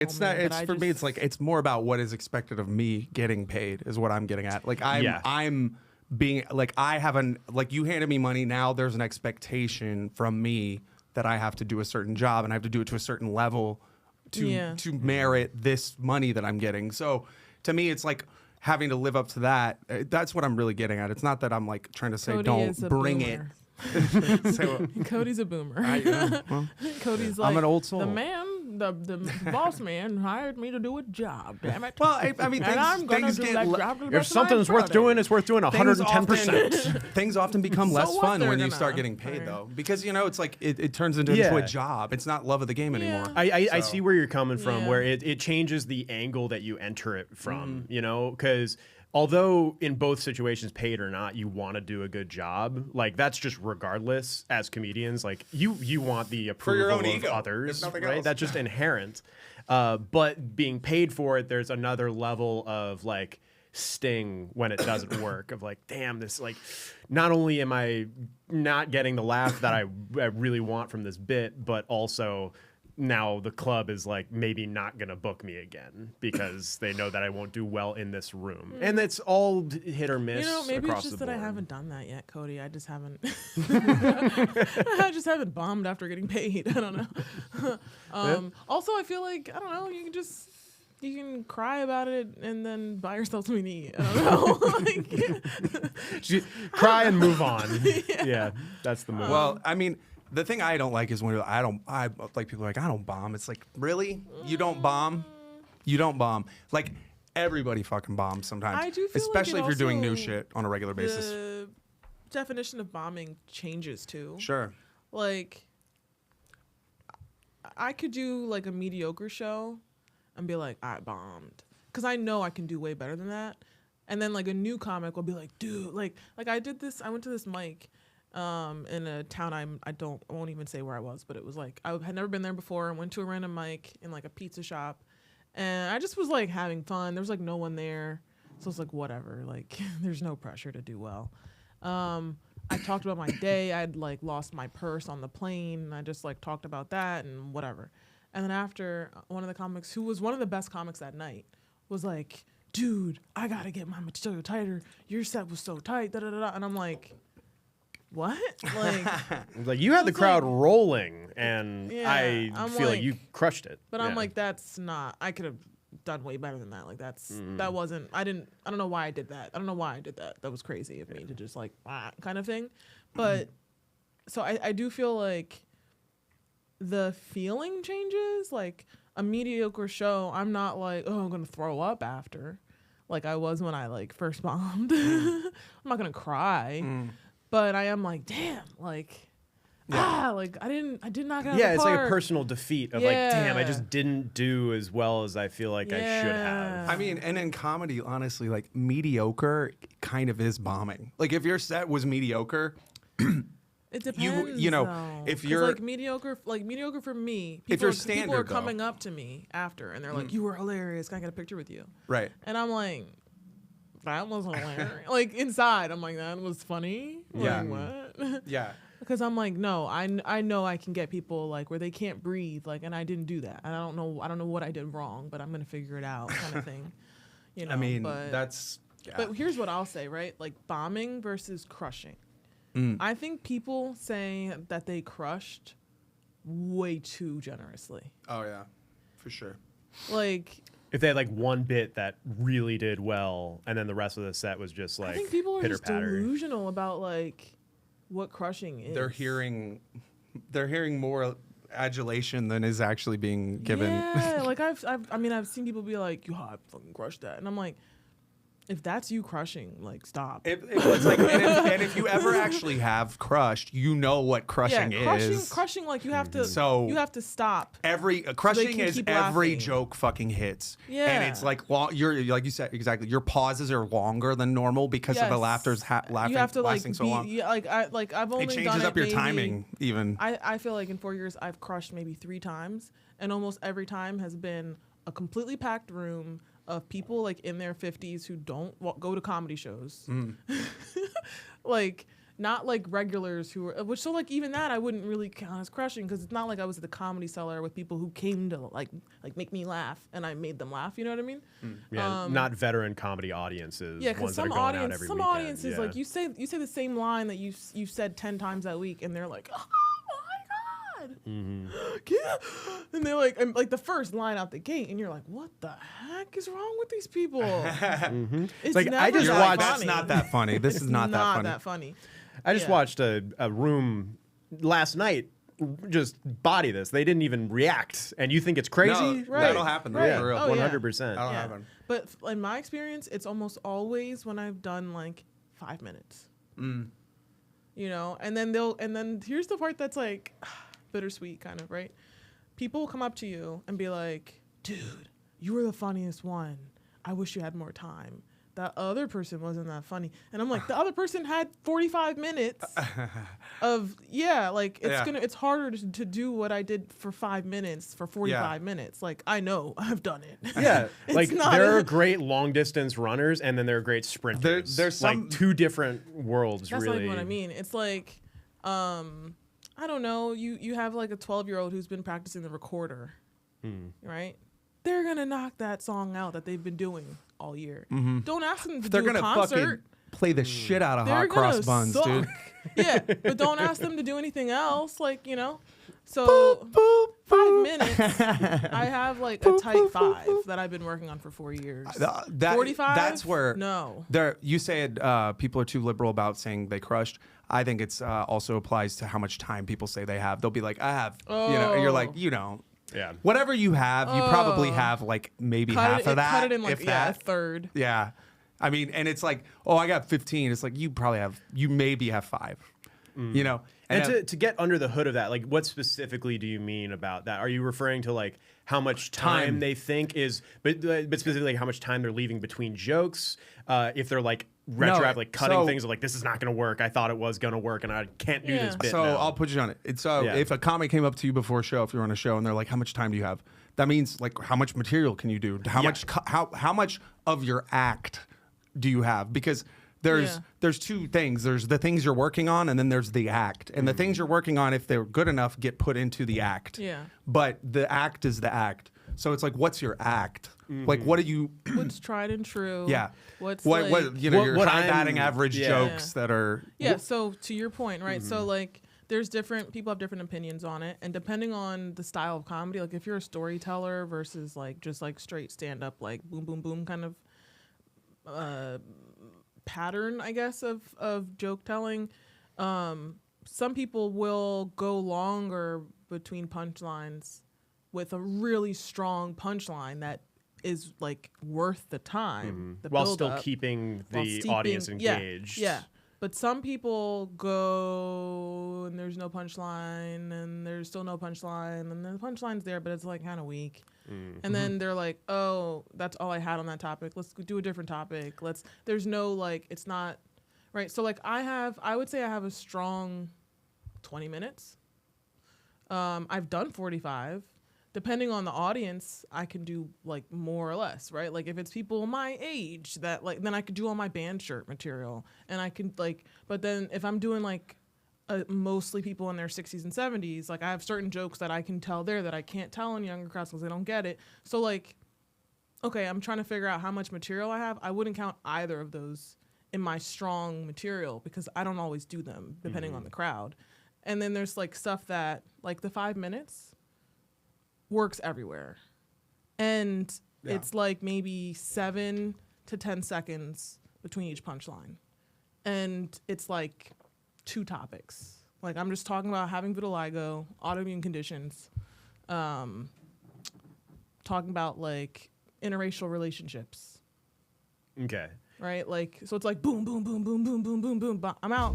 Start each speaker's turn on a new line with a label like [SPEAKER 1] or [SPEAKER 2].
[SPEAKER 1] It's not. It's for me. It's like it's more about what is expected of me getting paid is what I'm getting at. Like I'm being like I haven't like you handed me money. Now there's an expectation from me that I have to do a certain job and I have to do it to a certain level to merit this money that I'm getting. So to me, it's like having to live up to that. That's what I'm really getting at. It's not that I'm like trying to say
[SPEAKER 2] Cody
[SPEAKER 1] don't bring it.
[SPEAKER 2] Cody's a boomer. Cody's like,
[SPEAKER 1] I'm an old soul.
[SPEAKER 2] The man, the boss man hired me to do a job. Damn it.
[SPEAKER 1] Well, I mean, things get.
[SPEAKER 3] If something's worth doing, it's worth doing 110%.
[SPEAKER 1] Things often become less
[SPEAKER 2] So
[SPEAKER 1] fun when you start getting paid, though, because it's like it turns into a job. It's not love of the game anymore.
[SPEAKER 3] I see where you're coming from, where it changes the angle that you enter it from. Because although in both situations, paid or not, you want to do a good job. Like that's just regardless. As comedians, like you want the approval of others, right? That's just inherent. But being paid for it, there's another level of like sting when it doesn't work. Of like, damn, this like, not only am I not getting the laugh that I really want from this bit, but also now the club is like maybe not gonna book me again because they know that I won't do well in this room, and it's all hit or miss.
[SPEAKER 2] Maybe
[SPEAKER 3] across
[SPEAKER 2] it's just
[SPEAKER 3] the
[SPEAKER 2] that
[SPEAKER 3] board.
[SPEAKER 2] I haven't done that yet, Cody. I just haven't. I just haven't bombed after getting paid. I don't know. Also, I feel like I don't know. You can cry about it and then buy yourself something to eat. I don't know.
[SPEAKER 3] Cry and move on. Yeah, that's the move.
[SPEAKER 1] Well, I mean. The thing I don't like is when I like people are like, I don't bomb. It's like, really? You don't bomb? You don't bomb. Like, everybody fucking bombs sometimes.
[SPEAKER 2] I do feel
[SPEAKER 1] especially
[SPEAKER 2] like
[SPEAKER 1] if you're doing new
[SPEAKER 2] also
[SPEAKER 1] shit on a regular basis.
[SPEAKER 2] The definition of bombing changes too.
[SPEAKER 1] Sure.
[SPEAKER 2] Like, I could do like a mediocre show and be like, I bombed. Because I know I can do way better than that. And then like a new comic will be like, dude, like I did this, I went to this mic in a town I won't even say where I was, but it was like I had never been there before. I went to a random mic in like a pizza shop, and I just was like having fun. There was like no one there, so it's like whatever. Like there's no pressure to do well. I talked about my day. I'd like lost my purse on the plane, and I just like talked about that and whatever. And then after, one of the comics who was one of the best comics that night was like, "Dude, I gotta get my material tighter. Your set was so tight." Da da da. And I'm like, what?
[SPEAKER 3] Like you had the crowd rolling, and I feel like you crushed it.
[SPEAKER 2] But I'm like, that's not. I could have done way better than that. Like that wasn't. I don't know why I did that. I don't know why I did that. That was crazy of me to just like kind of thing. But so I do feel like the feeling changes. Like a mediocre show, I'm not like, oh, I'm gonna throw up after, like I was when I like first bombed. I'm not gonna cry. But I am like, damn, like, like I did not get out of the
[SPEAKER 3] it's
[SPEAKER 2] park.
[SPEAKER 3] like a personal defeat of like, damn, I just didn't do as well as I feel like I should have.
[SPEAKER 1] I mean, and in comedy, honestly, like mediocre kind of is bombing. Like if your set was mediocre,
[SPEAKER 2] it depends.
[SPEAKER 1] If you're
[SPEAKER 2] like mediocre for me,
[SPEAKER 1] if you're standard,
[SPEAKER 2] people are coming up to me after and they're like, you were hilarious. Can I get a picture with you?
[SPEAKER 1] Right.
[SPEAKER 2] And I'm like, that was hilarious. Like inside, I'm like, that was funny. Like, what?
[SPEAKER 1] Yeah.
[SPEAKER 2] Because I'm like, no, I know I can get people like where they can't breathe, like, and I didn't do that. I don't know what I did wrong, but I'm gonna figure it out, kind of thing.
[SPEAKER 1] I mean, that's. Yeah.
[SPEAKER 2] But here's what I'll say, right? Like bombing versus crushing. I think people say that they crushed way too generously.
[SPEAKER 1] Oh yeah, for sure.
[SPEAKER 2] Like.
[SPEAKER 3] If they had like one bit that really did well, and then the rest of the set was just like,
[SPEAKER 2] I think people are just delusional about like what crushing is.
[SPEAKER 1] They're hearing more adulation than is actually being given.
[SPEAKER 2] Yeah, like I've seen people be like, "Yo, I fucking crushed that," and I'm like, if that's you crushing, like stop.
[SPEAKER 1] It's like, and if you ever actually have crushed, you know what crushing is.
[SPEAKER 2] Crushing, like you have to. So you have to stop.
[SPEAKER 1] Crushing is every
[SPEAKER 2] laughing.
[SPEAKER 1] Joke fucking hits.
[SPEAKER 2] Yeah,
[SPEAKER 1] and it's like you're like you said exactly. Your pauses are longer than normal because of the laughter's
[SPEAKER 2] you have to
[SPEAKER 1] lasting so long.
[SPEAKER 2] Yeah, I've only
[SPEAKER 1] it changes
[SPEAKER 2] done
[SPEAKER 1] up your timing even.
[SPEAKER 2] I feel like in 4 years I've crushed maybe 3 times, and almost every time has been a completely packed room of people like in their 50s who don't go to comedy shows. Like not like regulars who were, which so like even that I wouldn't really count as crushing because it's not like I was at the Comedy Cellar with people who came to like make me laugh and I made them laugh. You know what I mean?
[SPEAKER 3] Yeah, not veteran comedy audiences.
[SPEAKER 2] Yeah, because some audiences like you say the same line that you said 10 times that week and they're like, oh my God. Yeah. And they're like, and like the first line out the gate, and you're like, what the heck is wrong with these people? It's
[SPEAKER 3] like,
[SPEAKER 2] never
[SPEAKER 3] I just
[SPEAKER 2] that
[SPEAKER 3] watched.
[SPEAKER 2] funny.
[SPEAKER 1] That's not that funny. This is not that funny.
[SPEAKER 3] I just watched a room last night just body this. They didn't even react, and you think it's crazy?
[SPEAKER 1] No,
[SPEAKER 2] Right.
[SPEAKER 1] That'll happen.
[SPEAKER 2] Right.
[SPEAKER 1] For real.
[SPEAKER 2] Oh, yeah.
[SPEAKER 3] 100%.
[SPEAKER 1] That'll happen.
[SPEAKER 2] But in my experience, it's almost always when I've done like 5 minutes. You know, and then here's the part that's like bittersweet kind of, right? People will come up to you and be like, dude, you were the funniest one. I wish you had more time. That other person wasn't that funny. And I'm like, the other person had 45 minutes of, it's harder to do what I did for 5 minutes for 45 minutes. Like, I know, I've done it.
[SPEAKER 3] Yeah. Like, there are great long distance runners and then there are great sprinters.
[SPEAKER 1] There's some,
[SPEAKER 3] like two different worlds,
[SPEAKER 2] that's
[SPEAKER 3] really.
[SPEAKER 2] That's like what I mean. It's like, I don't know, you have like a 12-year-old who's been practicing the recorder, right? They're going to knock that song out that they've been doing all year. Don't ask them to do a concert. They're going to fucking
[SPEAKER 1] play the shit out of Hot Cross Buns, dude.
[SPEAKER 2] Yeah, but don't ask them to do anything else, like, you know. So 5 minutes, I have like a tight 5 that I've been working on for 4 years. 45?
[SPEAKER 1] That's where
[SPEAKER 2] no.
[SPEAKER 1] You said people are too liberal about saying they crushed. I think it's also applies to how much time people say they have. They'll be like, I have, you know, and you're like, you know.
[SPEAKER 3] Yeah.
[SPEAKER 1] Whatever you have, you probably have like maybe half of that.
[SPEAKER 2] Cut it in like,
[SPEAKER 1] if that.
[SPEAKER 2] A third.
[SPEAKER 1] Yeah. I mean, and it's like, oh, I got 15. It's like, you maybe have 5, you know?
[SPEAKER 3] And to get under the hood of that, like, what specifically do you mean about that? Are you referring to like how much time they think is, but specifically how much time they're leaving between jokes? If they're like retroactively cutting things, like, this is not going to work. I thought it was going to work, and I can't do this bit.
[SPEAKER 1] So
[SPEAKER 3] now.
[SPEAKER 1] I'll put you on it. It's if a comic came up to you before a show, if you're on a show, and they're like, "How much time do you have?" That means like, how much material can you do? How much how much of your act do you have? Because there's two things. There's the things you're working on, and then there's the act. And the things you're working on, if they're good enough, get put into the act.
[SPEAKER 2] Yeah.
[SPEAKER 1] But the act is the act. So it's like, what's your act? Like, what do you?
[SPEAKER 2] What's tried and true?
[SPEAKER 1] Yeah.
[SPEAKER 2] What
[SPEAKER 1] you know, your high batting average jokes that are.
[SPEAKER 2] Yeah. So to your point, right? So like, there's people have different opinions on it, and depending on the style of comedy, like if you're a storyteller versus like just like straight stand up, like boom boom boom kind of pattern, I guess, of joke telling. Some people will go longer between punchlines with a really strong punchline that is like worth the time,
[SPEAKER 3] while still keeping the audience engaged.
[SPEAKER 2] Yeah. But some people go and there's no punchline and there's still no punchline and the punchline's there, but it's like kind of weak. And then they're like, oh, that's all I had on that topic. Let's do a different topic. There's no like, it's not right. So like I would say I have a strong 20 minutes. I've done 45. Depending on the audience, I can do like more or less, right? Like if it's people my age that like, then I could do all my band shirt material and I can like, but then if I'm doing like mostly people in their 60s and 70s, like I have certain jokes that I can tell there that I can't tell in younger crowds because they don't get it. So like, okay, I'm trying to figure out how much material I have. I wouldn't count either of those in my strong material because I don't always do them depending on the crowd. And then there's like stuff that like the 5 minutes works everywhere. And it's like maybe 7 to 10 seconds between each punchline. And it's like 2 topics. Like I'm just talking about having vitiligo, autoimmune conditions, talking about like interracial relationships.
[SPEAKER 3] Okay.
[SPEAKER 2] Right? Like, so it's like boom, boom, boom, boom, boom, boom, boom, boom, boom. I'm out.